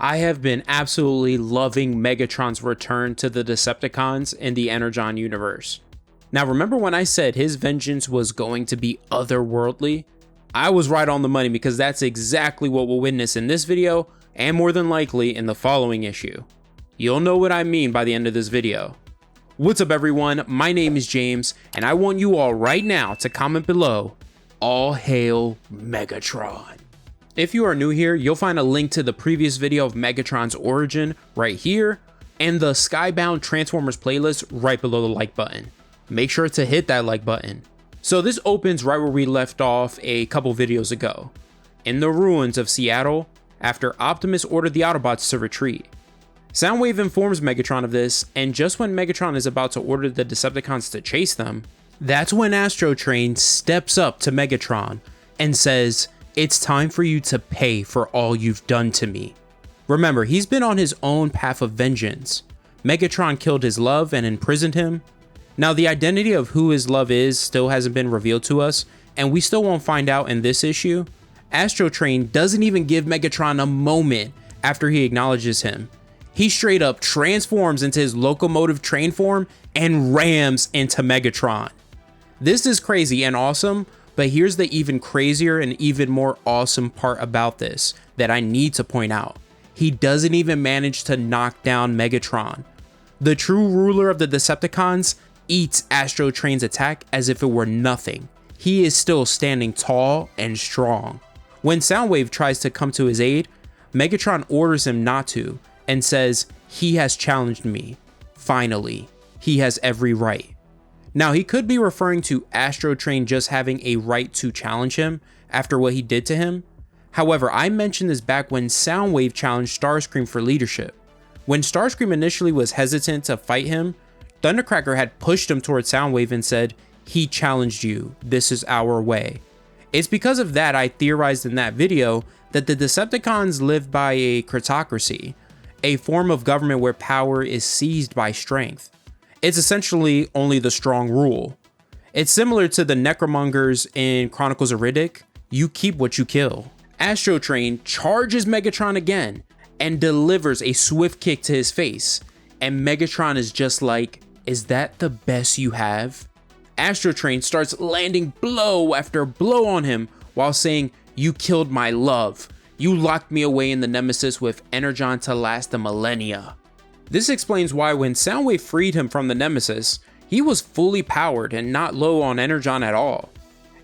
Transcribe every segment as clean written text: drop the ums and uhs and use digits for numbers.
I have been absolutely loving Megatron's return to the Decepticons in the Energon universe. Now remember when I said his vengeance was going to be otherworldly? I was right on the money because that's exactly what we'll witness in this video and more than likely in the following issue. You'll know what I mean by the end of this video. What's up everyone, my name is James and I want you all right now to comment below, all hail Megatron. If you are new here, you'll find a link to the previous video of Megatron's origin right here and the Skybound Transformers playlist right below the like button. Make sure to hit that like button. So this opens right where we left off a couple videos ago, in the ruins of Seattle after Optimus ordered the Autobots to retreat. Soundwave informs Megatron of this, and just when Megatron is about to order the Decepticons to chase them, that's when Astrotrain steps up to Megatron and says, "It's time for you to pay for all you've done to me." Remember, he's been on his own path of vengeance. Megatron killed his love and imprisoned him. Now the identity of who his love is still hasn't been revealed to us, and we still won't find out in this issue. Astrotrain doesn't even give Megatron a moment after he acknowledges him. He straight up transforms into his locomotive train form and rams into Megatron. This is crazy and awesome, but here's the even crazier and even more awesome part about this that I need to point out. He doesn't even manage to knock down Megatron. The true ruler of the Decepticons eats Astrotrain's attack as if it were nothing. He is still standing tall and strong. When Soundwave tries to come to his aid, Megatron orders him not to and says, "He has challenged me. Finally, he has every right." Now he could be referring to Astrotrain just having a right to challenge him after what he did to him. However, I mentioned this back when Soundwave challenged Starscream for leadership. When Starscream initially was hesitant to fight him, Thundercracker had pushed him towards Soundwave and said, "He challenged you, this is our way." It's because of that I theorized in that video that the Decepticons live by a critocracy, a form of government where power is seized by strength. It's essentially only the strong rule. It's similar to the Necromongers in Chronicles of Riddick. You keep what you kill. Astrotrain charges Megatron again and delivers a swift kick to his face. And Megatron is just like, "Is that the best you have?" Astrotrain starts landing blow after blow on him while saying, "You killed my love. You locked me away in the Nemesis with Energon to last a millennia." This explains why when Soundwave freed him from the Nemesis, he was fully powered and not low on Energon at all.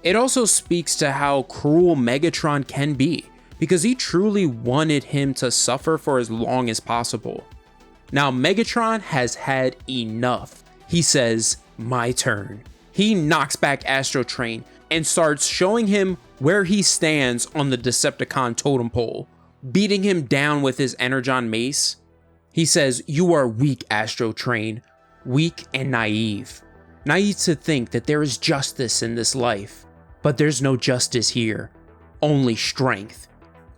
It also speaks to how cruel Megatron can be, because he truly wanted him to suffer for as long as possible. Now Megatron has had enough. He says, "My turn." He knocks back Astrotrain and starts showing him where he stands on the Decepticon totem pole, beating him down with his Energon mace. He says, "You are weak, Astrotrain, weak and naive. Naive to think that there is justice in this life, but there's no justice here, only strength."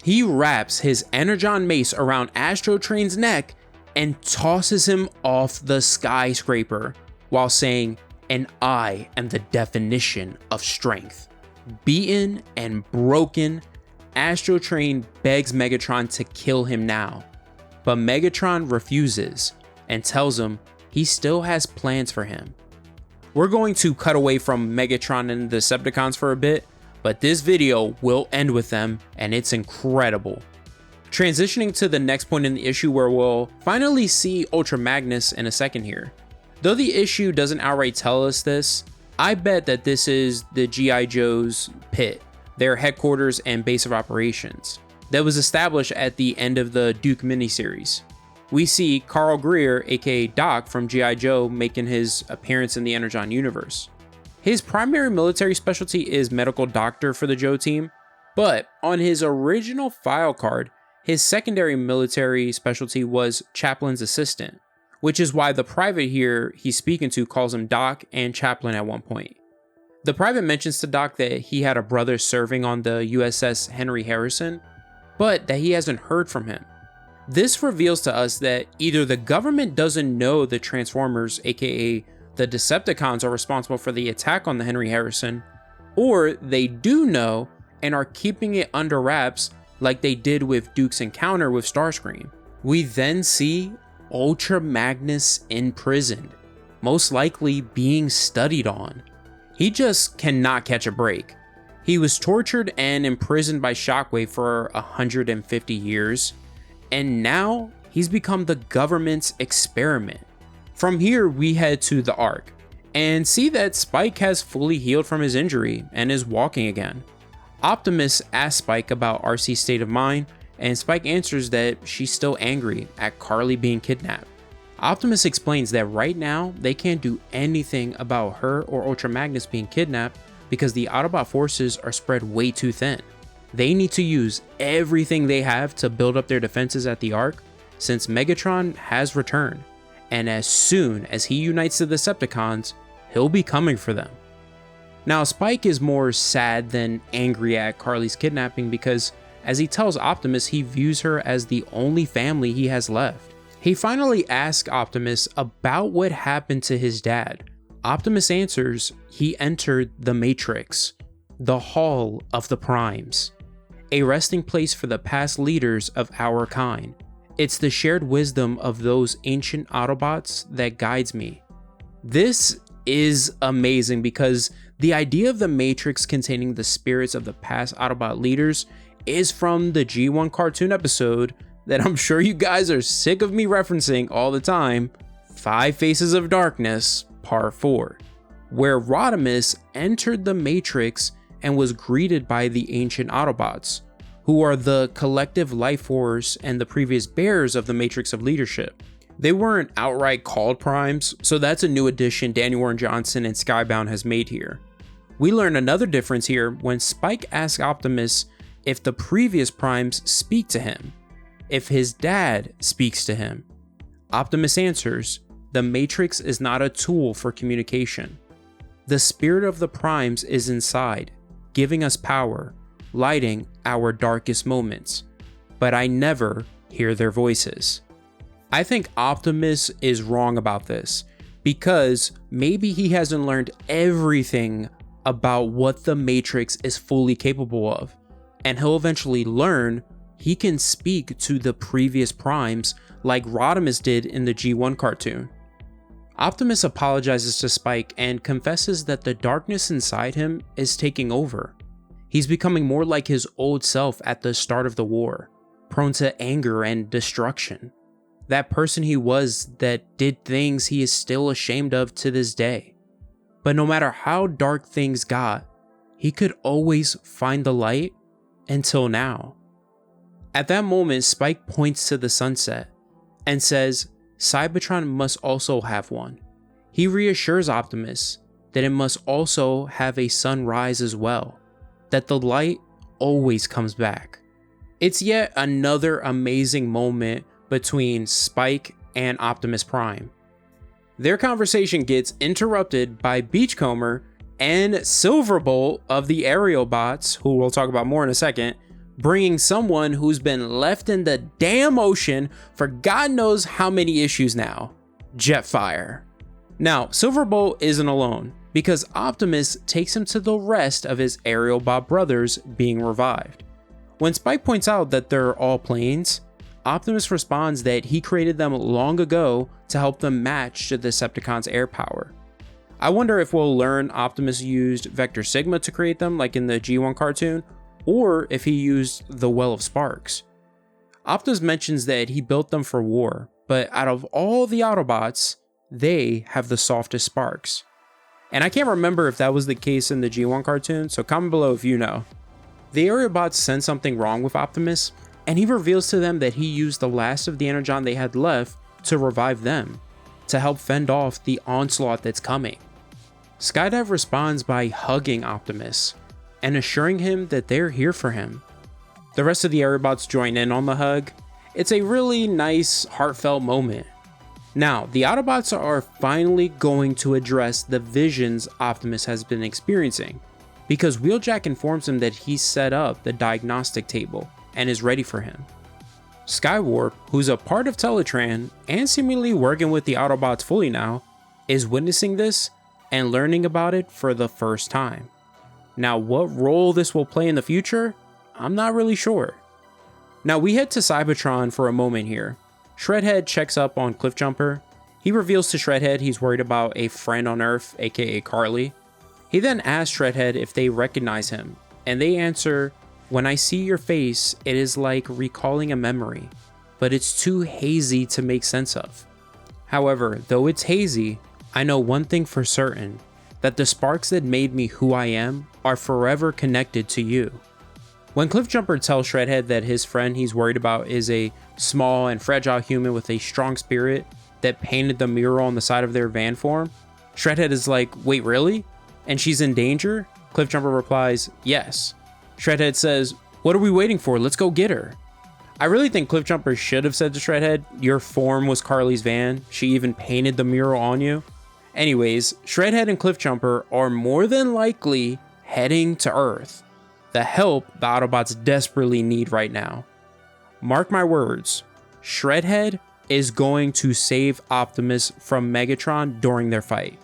He wraps his Energon mace around Astrotrain's neck and tosses him off the skyscraper while saying, "And I am the definition of strength." Beaten and broken, Astrotrain begs Megatron to kill him now, but Megatron refuses and tells him he still has plans for him. We're going to cut away from Megatron and the Decepticons for a bit, but this video will end with them and it's incredible. Transitioning to the next point in the issue where we'll finally see Ultra Magnus in a second here. Though the issue doesn't outright tell us this, I bet that this is the G.I. Joe's pit, their headquarters and base of operations, that was established at the end of the Duke miniseries. We see Carl Greer, aka Doc from G.I. Joe, making his appearance in the Energon universe. His primary military specialty is medical doctor for the Joe team, but on his original file card, his secondary military specialty was chaplain's assistant, which is why the private here he's speaking to calls him Doc and Chaplain at one point. The private mentions to Doc that he had a brother serving on the USS Henry Harrison, but that he hasn't heard from him. This reveals to us that either the government doesn't know the Transformers, aka the Decepticons, are responsible for the attack on the Henry Harrison, or they do know and are keeping it under wraps like they did with Duke's encounter with Starscream. We then see Ultra Magnus imprisoned, most likely being studied on. He just cannot catch a break. He was tortured and imprisoned by Shockwave for 150 years, and now he's become the government's experiment. From here, we head to the Ark and see that Spike has fully healed from his injury and is walking again. Optimus asks Spike about RC's state of mind, and Spike answers that she's still angry at Carly being kidnapped. Optimus explains that right now they can't do anything about her or Ultra Magnus being kidnapped because the Autobot forces are spread way too thin. They need to use everything they have to build up their defenses at the Ark, since Megatron has returned, and as soon as he unites the Decepticons, he'll be coming for them. Now, Spike is more sad than angry at Carly's kidnapping because, as he tells Optimus, he views her as the only family he has left. He finally asks Optimus about what happened to his dad. Optimus answers he entered the Matrix, the Hall of the Primes, a resting place for the past leaders of our kind. It's the shared wisdom of those ancient Autobots that guides me. This is amazing because the idea of the Matrix containing the spirits of the past Autobot leaders is from the G1 cartoon episode that I'm sure you guys are sick of me referencing all the time, 5 Faces of Darkness, Part 4, where Rodimus entered the Matrix and was greeted by the ancient Autobots, who are the collective life force and the previous bearers of the Matrix of Leadership. They weren't outright called Primes, so that's a new addition Daniel Warren Johnson and Skybound has made here. We learn another difference here when Spike asks Optimus if the previous Primes speak to him, if his dad speaks to him. Optimus answers, the Matrix is not a tool for communication. The spirit of the Primes is inside, giving us power, lighting our darkest moments, but I never hear their voices. I think Optimus is wrong about this, because maybe he hasn't learned everything about what the Matrix is fully capable of, and he'll eventually learn he can speak to the previous Primes like Rodimus did in the G1 cartoon. Optimus apologizes to Spike and confesses that the darkness inside him is taking over. He's becoming more like his old self at the start of the war, prone to anger and destruction. That person he was that did things he is still ashamed of to this day. But no matter how dark things got, he could always find the light until now. At that moment, Spike points to the sunset and says Cybertron must also have one. He reassures Optimus that it must also have a sunrise as well, that the light always comes back. It's yet another amazing moment between Spike and Optimus Prime. Their conversation gets interrupted by Beachcomber and Silverbolt of the Aerial Bots, who we'll talk about more in a second, bringing someone who's been left in the damn ocean for God knows how many issues now, Jetfire. Now, Silverbolt isn't alone, because Optimus takes him to the rest of his Aerial Bot brothers being revived. When Spike points out that they're all planes, Optimus responds that he created them long ago to help them match the Decepticons' air power. I wonder if we'll learn Optimus used Vector Sigma to create them like in the G1 cartoon, or if he used the Well of Sparks. Optimus mentions that he built them for war, but out of all the Autobots, they have the softest sparks. And I can't remember if that was the case in the G1 cartoon, so comment below if you know. The Aerial Bots sense something wrong with Optimus, and he reveals to them that he used the last of the Energon they had left to revive them, to help fend off the onslaught that's coming. Skydive responds by hugging Optimus and assuring him that they're here for him. The rest of the Aerobots join in on the hug. It's a really nice, heartfelt moment. Now, the Autobots are finally going to address the visions Optimus has been experiencing, because Wheeljack informs him that he's set up the diagnostic table and is ready for him. Skywarp, who's a part of Teletran and seemingly working with the Autobots fully now, is witnessing this and learning about it for the first time. Now, what role this will play in the future, I'm not really sure. Now we head to Cybertron for a moment here. Shredhead checks up on Cliffjumper. He reveals to Shredhead he's worried about a friend on Earth, aka Carly. He then asks Shredhead if they recognize him, and they answer, "When I see your face, it is like recalling a memory, but it's too hazy to make sense of. However, though it's hazy, I know one thing for certain, that the sparks that made me who I am are forever connected to you." When Cliffjumper tells Shredhead that his friend he's worried about is a small and fragile human with a strong spirit that painted the mural on the side of their van for him, Shredhead is like, "Wait, really? And she's in danger?" Cliffjumper replies, "Yes." Shredhead says, "What are we waiting for? Let's go get her." I really think Cliffjumper should have said to Shredhead, "Your form was Carly's van. She even painted the mural on you." Anyways, Shredhead and Cliffjumper are more than likely heading to Earth, the help the Autobots desperately need right now. Mark my words, Shredhead is going to save Optimus from Megatron during their fight.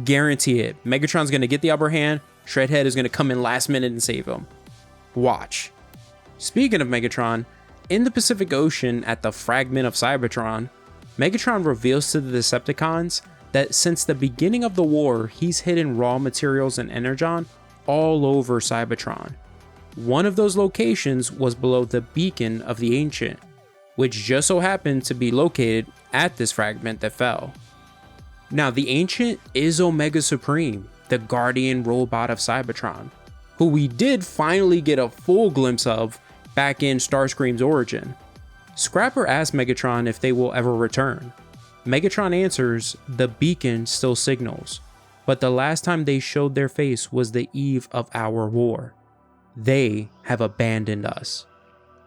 Guarantee it. Megatron's going to get the upper hand. Shredhead is going to come in last minute and save him. Watch. Speaking of Megatron, in the Pacific Ocean at the fragment of Cybertron, Megatron reveals to the Decepticons that since the beginning of the war, he's hidden raw materials and Energon all over Cybertron. One of those locations was below the beacon of the Ancient, which just so happened to be located at this fragment that fell. Now, the Ancient is Omega Supreme, the guardian robot of Cybertron, who we did finally get a full glimpse of back in Starscream's origin. Scrapper asks Megatron if they will ever return. Megatron answers, "The beacon still signals, but the last time they showed their face was the eve of our war. They have abandoned us.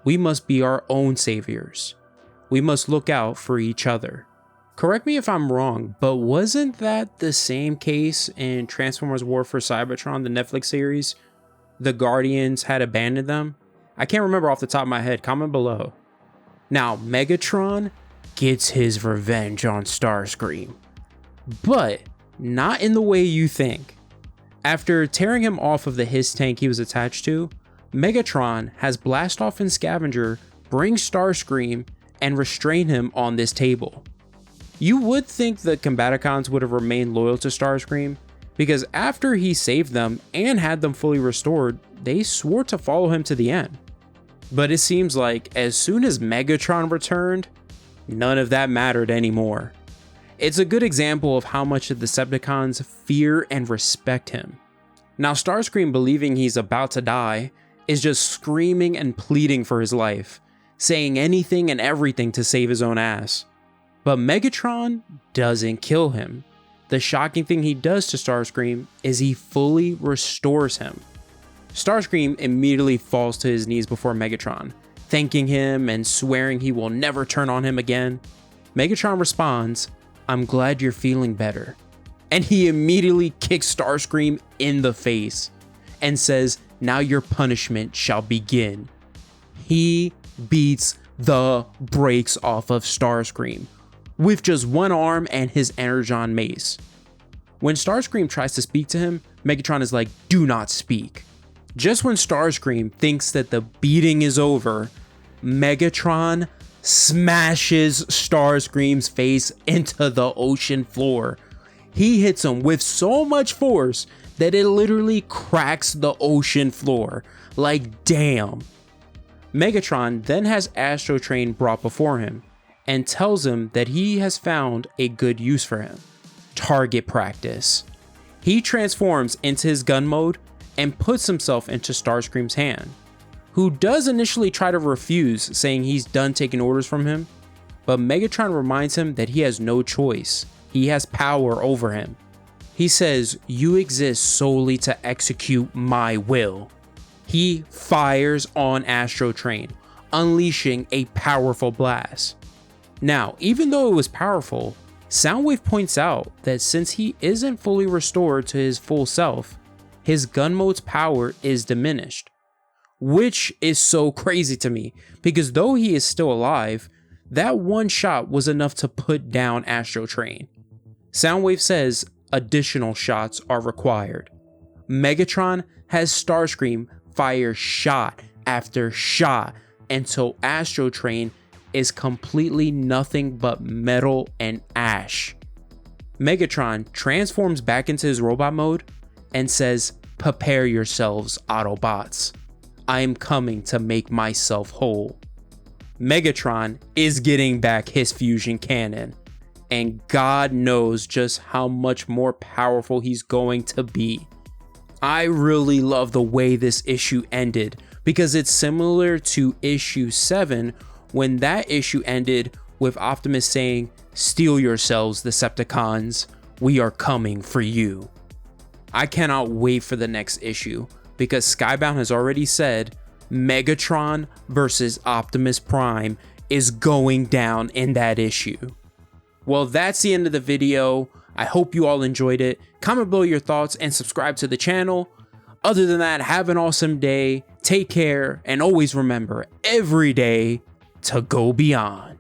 We must be our own saviors. We must look out for each other." Correct me if I'm wrong, but wasn't that the same case in Transformers War for Cybertron, the Netflix series? The Guardians had abandoned them? I can't remember off the top of my head. Comment below. Now, Megatron gets his revenge on Starscream, but not in the way you think. After tearing him off of the HISS tank he was attached to, Megatron has Blastoff and Scavenger bring Starscream and restrain him on this table. You would think the Combaticons would have remained loyal to Starscream, because after he saved them and had them fully restored, they swore to follow him to the end. But it seems like as soon as Megatron returned, none of that mattered anymore. It's a good example of how much the Decepticons fear and respect him. Now, Starscream, believing he's about to die, is just screaming and pleading for his life, saying anything and everything to save his own ass. But Megatron doesn't kill him. The shocking thing he does to Starscream is he fully restores him. Starscream immediately falls to his knees before Megatron, thanking him and swearing he will never turn on him again. Megatron responds, "I'm glad you're feeling better." And he immediately kicks Starscream in the face and says, "Now your punishment shall begin." He beats the brakes off of Starscream with just one arm and his Energon mace. When Starscream tries to speak to him, Megatron is like, "Do not speak." Just when Starscream thinks that the beating is over, Megatron smashes Starscream's face into the ocean floor. He hits him with so much force that it literally cracks the ocean floor. Like, damn. Megatron then has Astro Train brought before him and tells him that he has found a good use for him: target practice. He transforms into his gun mode and puts himself into Starscream's hand, who does initially try to refuse, saying he's done taking orders from him, but Megatron reminds him that he has no choice. He has power over him. He says, "You exist solely to execute my will." He fires on Astro Train, unleashing a powerful blast. Now, even though it was powerful, Soundwave points out that since he isn't fully restored to his full self, his gun mode's power is diminished. Which is so crazy to me, because though he is still alive, that one shot was enough to put down Astro Train. Soundwave says additional shots are required. Megatron has Starscream fire shot after shot until Astro Train is completely nothing but metal and ash. Megatron transforms back into his robot mode and says, "Prepare yourselves, Autobots. I am coming to make myself whole." Megatron is getting back his fusion cannon, and God knows just how much more powerful he's going to be. I really love the way this issue ended because it's similar to issue 7 when that issue ended with Optimus saying, "Steel yourselves, Decepticons. We are coming for you." I cannot wait for the next issue because Skybound has already said Megatron versus Optimus Prime is going down in that issue. Well, that's the end of the video. I hope you all enjoyed it. Comment below your thoughts and subscribe to the channel. Other than that, have an awesome day. Take care and always remember every day to go beyond.